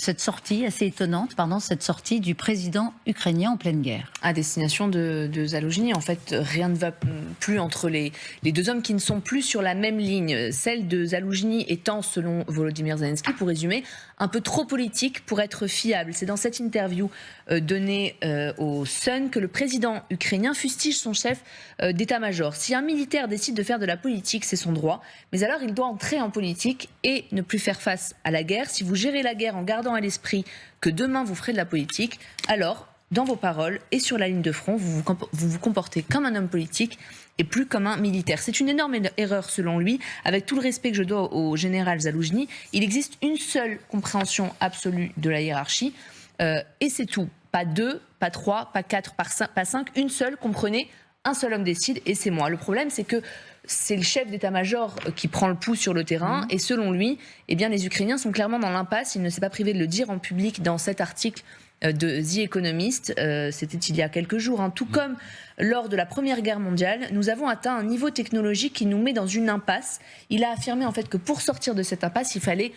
cette sortie assez étonnante, cette sortie du président ukrainien en pleine guerre. À destination de Zaloujny, en fait, rien ne va plus entre les deux hommes qui ne sont plus sur la même ligne. Celle de Zaloujny étant, selon Volodymyr Zelensky, pour résumer, un peu trop politique pour être fiable. C'est dans cette interview donnée au Sun que le président ukrainien fustige son chef d'état-major. Si un militaire décide de faire de la politique, c'est son droit, mais alors il doit entrer en politique et ne plus faire face à la guerre. Si vous gérez la guerre en gardant à l'esprit que demain vous ferez de la politique, alors, dans vos paroles et sur la ligne de front, vous vous comportez comme un homme politique et plus comme un militaire. C'est une énorme erreur selon lui. Avec tout le respect que je dois au général Zaloujny, il existe une seule compréhension absolue de la hiérarchie et c'est tout. Pas deux, pas trois, pas quatre, pas cinq, une seule, comprenez, un seul homme décide et c'est moi. Le problème, c'est que c'est le chef d'état-major qui prend le pouls sur le terrain et selon lui, eh bien, les Ukrainiens sont clairement dans l'impasse. Il ne s'est pas privé de le dire en public dans cet article de The Economist, c'était il y a quelques jours, tout comme lors de la Première Guerre mondiale, nous avons atteint un niveau technologique qui nous met dans une impasse. Il a affirmé en fait que pour sortir de cette impasse, il fallait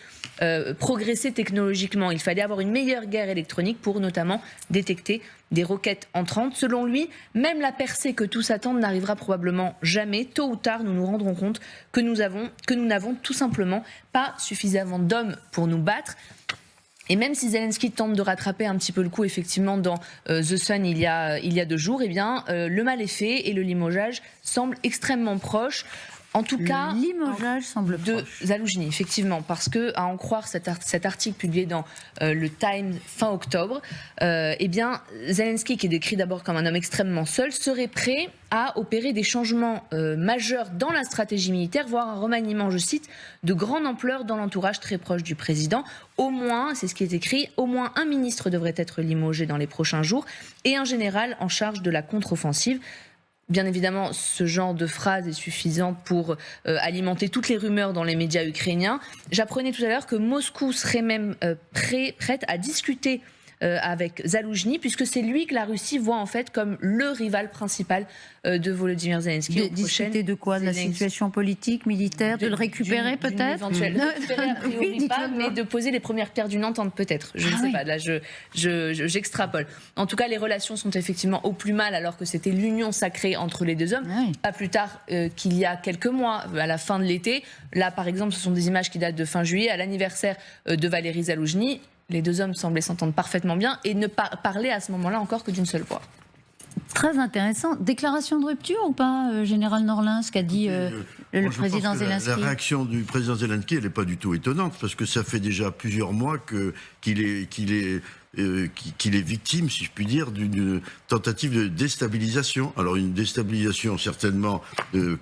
progresser technologiquement, il fallait avoir une meilleure guerre électronique pour notamment détecter des roquettes entrantes. Selon lui, même la percée que tous attendent n'arrivera probablement jamais. Tôt ou tard, nous nous rendrons compte que nous n'avons tout simplement pas suffisamment d'hommes pour nous battre. Et même si Zelensky tente de rattraper un petit peu le coup, effectivement, dans The Sun il y a 2 jours, eh bien, le mal est fait et le limogeage semble extrêmement proche. En tout cas, le limogeage semble de proche. Zaloujny, effectivement, parce que, à en croire cet article publié dans le Times fin octobre, eh bien, Zelensky, qui est décrit d'abord comme un homme extrêmement seul, serait prêt à opérer des changements majeurs dans la stratégie militaire, voire un remaniement, je cite, de grande ampleur dans l'entourage très proche du président. Au moins, c'est ce qui est écrit, au moins un ministre devrait être limogé dans les prochains jours et un général en charge de la contre-offensive. Bien évidemment, ce genre de phrase est suffisante pour alimenter toutes les rumeurs dans les médias ukrainiens. J'apprenais tout à l'heure que Moscou serait même prête à discuter avec Zaloujny, puisque c'est lui que la Russie voit en fait comme le rival principal de Volodymyr Zelensky. Discuter de quoi? De la situation politique, militaire, de le récupérer peut-être? De le récupérer a priori pas, mais de poser les premières pierres d'une entente peut-être. Je ne sais pas, là j'extrapole. En tout cas, les relations sont effectivement au plus mal alors que c'était l'union sacrée entre les deux hommes. Pas plus tard qu'il y a quelques mois, à la fin de l'été. Là par exemple, ce sont des images qui datent de fin juillet, à l'anniversaire de Valéry Zaloujny. Les deux hommes semblaient s'entendre parfaitement bien et ne parler à ce moment-là encore que d'une seule voix. Très intéressant. Déclaration de rupture ou pas, Général Norlin, ce qu'a dit le président Zelensky? La réaction du président Zelensky, elle n'est pas du tout étonnante, parce que ça fait déjà plusieurs mois qu'il est victime, si je puis dire, d'une tentative de déstabilisation. Alors une déstabilisation certainement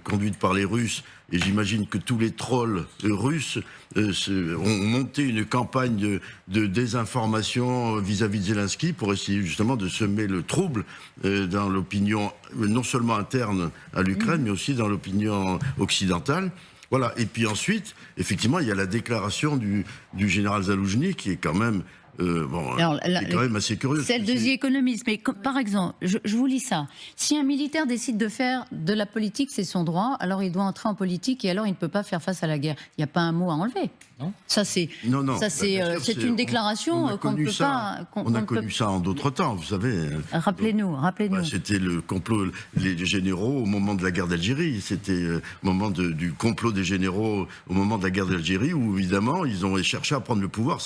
conduite par les Russes, et j'imagine que tous les trolls russes ont monté une campagne de désinformation vis-à-vis de Zelensky pour essayer justement de semer le trouble dans l'opinion non seulement interne à l'Ukraine, mais aussi dans l'opinion occidentale. Voilà. Et puis ensuite, effectivement, il y a la déclaration du général Zaloujny qui est quand même Alors, c'est quand même assez curieux. Celle de The Economist. Mais par exemple, je vous lis ça. Si un militaire décide de faire de la politique, c'est son droit, alors il doit entrer en politique et alors il ne peut pas faire face à la guerre. Il n'y a pas un mot à enlever. Non. Ça, c'est une déclaration qu'on ne peut pas... On a connu ça en d'autres temps, vous savez. Rappelez-nous. C'était le complot, les généraux au moment de la guerre d'Algérie. C'était au moment du complot des généraux au moment de la guerre d'Algérie, où évidemment, ils ont cherché à prendre le pouvoir.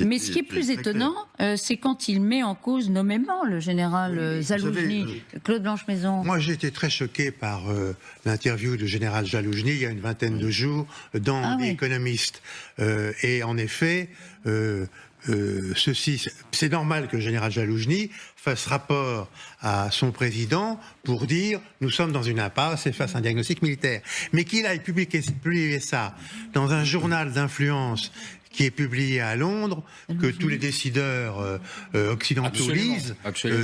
Mais ce qui est plus étonnant, c'est quand il met en cause nommément le général Zaloujny. Claude Blanche-Maison. Moi, j'ai été très choqué par l'interview du général Zaloujny il y a une vingtaine de jours dans The Economist. Et en effet, c'est normal que le général Zaloujny fasse rapport à son président pour dire nous sommes dans une impasse et face à un diagnostic militaire. Mais qu'il aille publier ça dans un journal d'influence qui est publié à Londres, que tous les décideurs occidentaux lisent,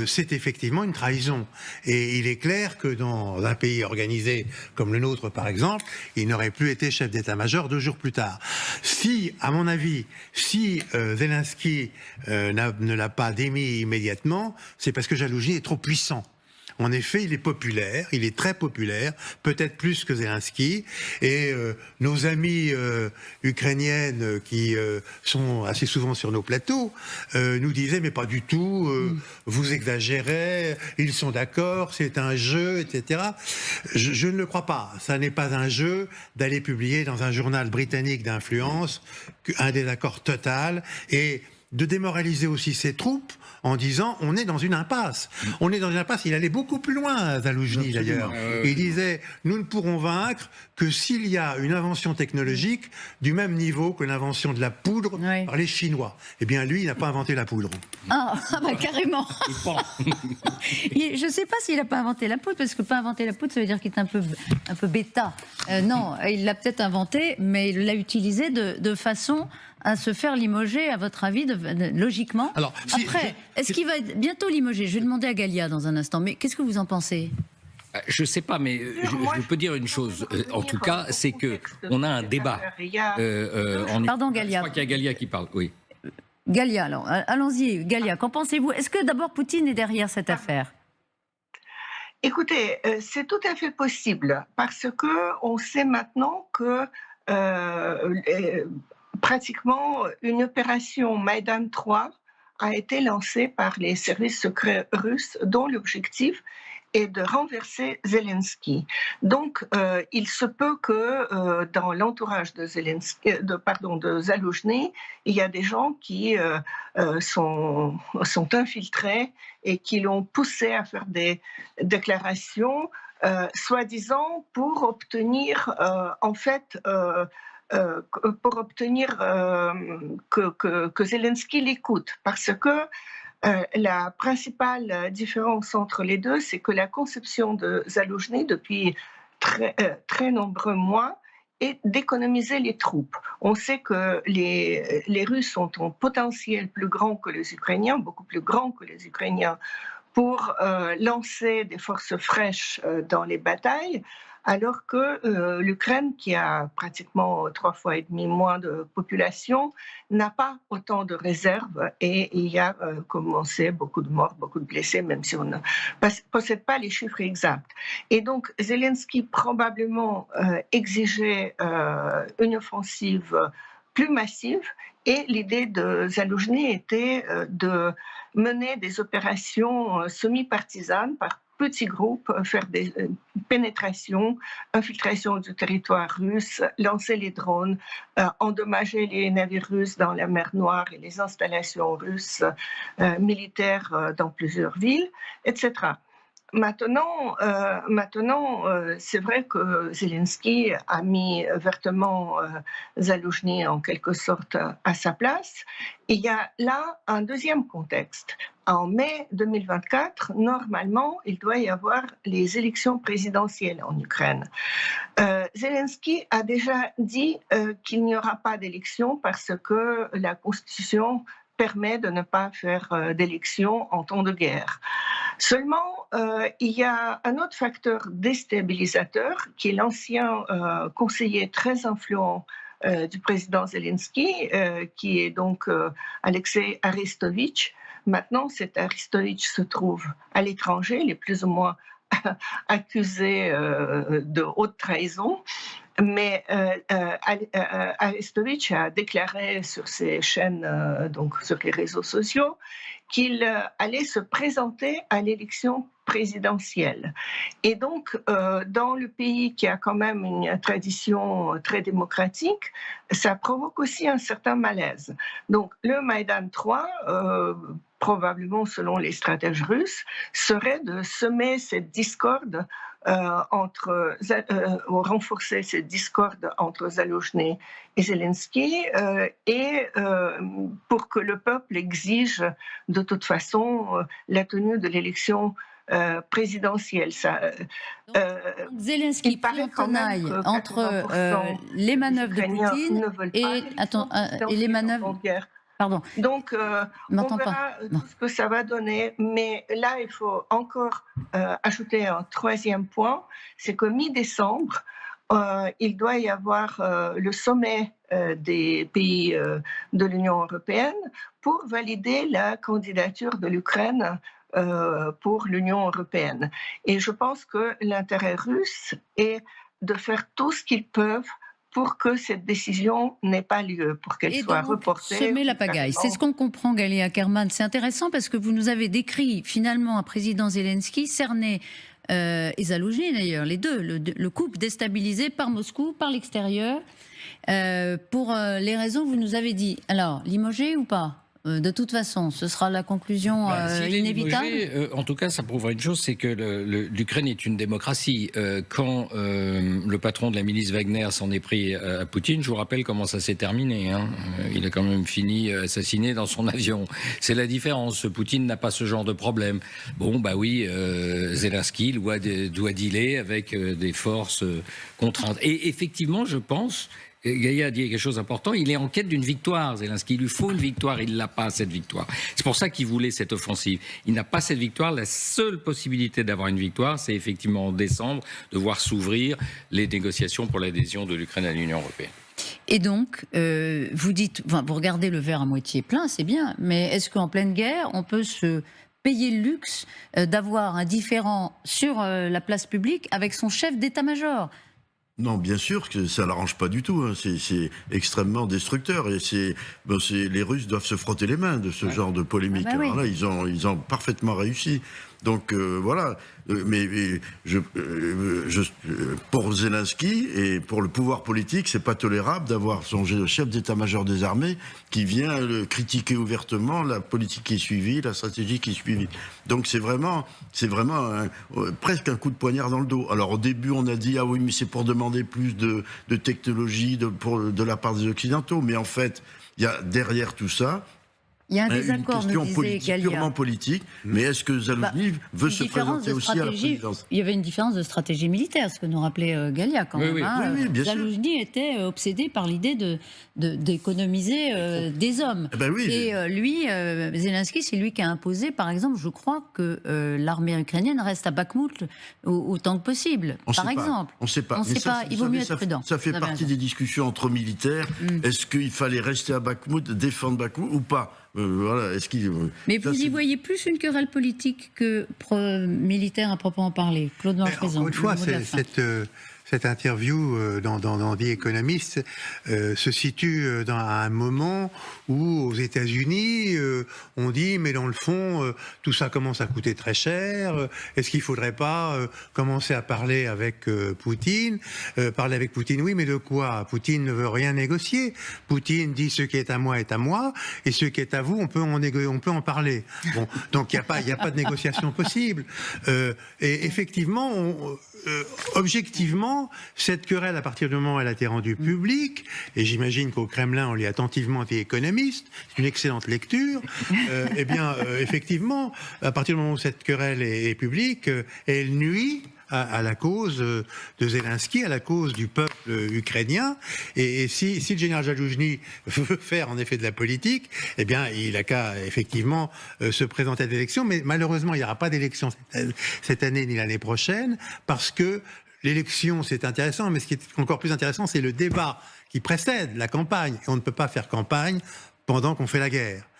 c'est effectivement une trahison. Et il est clair que dans un pays organisé comme le nôtre, par exemple, il n'aurait plus été chef d'état-major 2 jours plus tard. Si, à mon avis, Zelensky ne l'a pas démis immédiatement, c'est parce que Zaloujny est trop puissant. En effet, il est populaire, il est très populaire, peut-être plus que Zelensky. Et nos amies ukrainiennes qui sont assez souvent sur nos plateaux nous disaient mais pas du tout, vous exagérez, ils sont d'accord, c'est un jeu, etc. Je ne le crois pas. Ça n'est pas un jeu d'aller publier dans un journal britannique d'influence un désaccord total et de démoraliser aussi ses troupes en disant on est dans une impasse. On est dans une impasse. Il allait beaucoup plus loin, Zaloujny d'ailleurs. Il disait nous ne pourrons vaincre que s'il y a une invention technologique du même niveau que l'invention de la poudre par les Chinois. Eh bien lui, il n'a pas inventé la poudre. Ah bah carrément. Je ne sais pas s'il n'a pas inventé la poudre, parce que pas inventer la poudre, ça veut dire qu'il est un peu bêta. Non, il l'a peut-être inventé, mais il l'a utilisé de façon à se faire limoger, à votre avis, logiquement. Alors, après, est-ce qu'il va être bientôt limogé? Je vais demander à Galia dans un instant, mais qu'est-ce que vous en pensez? Je ne sais pas, mais je peux dire une chose. En tout cas, c'est qu'on a un débat. Pardon, Galia. Je crois qu'il y a Galia qui parle, oui. Galia, alors, allons-y, Galia, qu'en pensez-vous? Est-ce que d'abord Poutine est derrière cette affaire? Écoutez, c'est tout à fait possible, parce qu'on sait maintenant que pratiquement une opération Maïdan 3 a été lancée par les services secrets russes, dont l'objectif est de renverser Zelensky. Donc, il se peut que dans l'entourage de Zaloujny, il y a des gens qui sont infiltrés et qui l'ont poussé à faire des déclarations, soi-disant pour obtenir, que Zelensky l'écoute, parce que la principale différence entre les deux, c'est que la conception de Zaloujny depuis très nombreux mois est d'économiser les troupes. On sait que les Russes ont un potentiel plus grand que les Ukrainiens, beaucoup plus grand que les Ukrainiens, pour lancer des forces fraîches dans les batailles, alors que l'Ukraine, qui a pratiquement 3,5 fois moins de population, n'a pas autant de réserves et il y a, comme on sait, beaucoup de morts, beaucoup de blessés, même si on ne possède pas les chiffres exacts. Et donc Zelensky probablement exigeait une offensive plus massive, et l'idée de Zaloujny était de mener des opérations semi-partisanes par petits groupes, faire des pénétrations, infiltration du territoire russe, lancer les drones, endommager les navires russes dans la mer Noire et les installations russes militaires dans plusieurs villes, etc. Maintenant, c'est vrai que Zelensky a mis vertement Zaloujny en quelque sorte à sa place. Il y a là un deuxième contexte. En mai 2024, normalement, il doit y avoir les élections présidentielles en Ukraine. Zelensky a déjà dit qu'il n'y aura pas d'élection parce que la Constitution permet de ne pas faire d'élection en temps de guerre. Seulement, il y a un autre facteur déstabilisateur qui est l'ancien conseiller très influent du président Zelensky, qui est donc Alexei Arestovitch. Maintenant, cet Arestovitch se trouve à l'étranger, il est plus ou moins accusé de haute trahison. Mais Arestovitch a déclaré sur ses chaînes, donc sur les réseaux sociaux, qu'il allait se présenter à l'élection présidentielle. Et donc, dans le pays qui a quand même une tradition très démocratique, ça provoque aussi un certain malaise. Donc, le Maïdan 3, probablement selon les stratèges russes, serait de semer cette discorde renforcer cette discorde entre Zaloujny et Zelensky, et pour que le peuple exige de toute façon la tenue de l'élection présidentielle. Zelensky pris en tenaille entre les manœuvres de Poutine et les manœuvres... Pardon. Donc, on verra tout ce que ça va donner, mais là, il faut encore ajouter un troisième point, c'est que mi-décembre, il doit y avoir le sommet des pays de l'Union européenne pour valider la candidature de l'Ukraine pour l'Union européenne. Et je pense que l'intérêt russe est de faire tout ce qu'ils peuvent pour que cette décision n'ait pas lieu, pour qu'elle soit reportée. Semer la pagaille. C'est ce qu'on comprend, Gali Ackerman. C'est intéressant parce que vous nous avez décrit finalement un président Zelensky cerné et Zaloujny d'ailleurs, les deux, le couple déstabilisé par Moscou, par l'extérieur, pour les raisons que vous nous avez dit. Alors, limogé ou pas ? De toute façon, ce sera la conclusion s'il est inévitable. limogé, en tout cas, ça prouvera une chose, c'est que l'Ukraine est une démocratie. Quand le patron de la milice Wagner s'en est pris à Poutine, je vous rappelle comment ça s'est terminé. Hein. Il a quand même fini assassiné dans son avion. C'est la différence. Poutine n'a pas ce genre de problème. Bon, bah oui, Zelensky doit dealer avec des forces contraintes. Et effectivement, je pense... Gaïa a dit quelque chose d'important, il est en quête d'une victoire, Zelensky. Il lui faut une victoire, il ne l'a pas, cette victoire. C'est pour ça qu'il voulait cette offensive. Il n'a pas cette victoire. La seule possibilité d'avoir une victoire, c'est effectivement en décembre de voir s'ouvrir les négociations pour l'adhésion de l'Ukraine à l'Union européenne. Et donc, vous dites, enfin, vous regardez le verre à moitié plein, c'est bien, mais est-ce qu'en pleine guerre, on peut se payer le luxe d'avoir un différend sur la place publique avec son chef d'état-major ? Non, bien sûr que ça l'arrange pas du tout. Hein. C'est extrêmement destructeur et les Russes doivent se frotter les mains de ce genre de polémique. Ah bah oui. Alors là, ils ont parfaitement réussi. Donc voilà. Pour Zelensky et pour le pouvoir politique, c'est pas tolérable d'avoir son chef d'état-major des armées qui vient critiquer ouvertement la politique qui est suivie, la stratégie qui est suivie. Donc c'est vraiment presque un coup de poignard dans le dos. Alors au début, on a dit ah oui, mais c'est pour demander plus de technologie de la part des Occidentaux. Mais en fait, il y a derrière tout ça. Il y a un Une désaccord, question nous disait politique, Galia. purement politique, mais est-ce que Zaloujny veut se présenter aussi à la présidence ? Il y avait une différence de stratégie militaire, ce que nous rappelait Galia quand même. Oui, oui, bien sûr. Zaloujny était obsédé par l'idée d'économiser des hommes. Eh ben oui, Et lui, Zelensky, c'est lui qui a imposé, par exemple, je crois que l'armée ukrainienne reste à Bakhmout autant que possible, par exemple. On ne sait pas. On Mais sait pas, il vaut mieux être prudent. Ça fait Vous avez partie raison. des discussions entre militaires. Est-ce qu'il fallait rester à Bakhmout, défendre Bakhmout ou pas ? Voilà, est-ce qu'il... Mais Ça, vous y c'est- voyez plus une querelle politique que militaire à proprement parler. Claude Mais Marchezan, encore une fois, le mot de la fin. cette interview dans The Economist se situe à un moment où, aux États-Unis, on dit mais dans le fond, tout ça commence à coûter très cher. Est-ce qu'il ne faudrait pas commencer à parler avec Poutine Parler avec Poutine, oui, mais de quoi? Poutine ne veut rien négocier. Poutine dit ce qui est à moi, et ce qui est à vous, on peut en parler. Bon, donc il n'y a pas de négociation possible. Et effectivement, objectivement, cette querelle, à partir du moment où elle a été rendue publique, et j'imagine qu'au Kremlin, on lit attentivement The Economist, c'est une excellente lecture, effectivement, à partir du moment où cette querelle est publique, elle nuit à la cause de Zelensky, à la cause du peuple ukrainien. Et si le général Zaloujny veut faire en effet de la politique, eh bien, il n'a qu'à effectivement se présenter à l'élection. Mais malheureusement, il n'y aura pas d'élection cette année ni l'année prochaine, parce que l'élection, c'est intéressant, mais ce qui est encore plus intéressant, c'est le débat qui précède la campagne. Et on ne peut pas faire campagne pendant qu'on fait la guerre.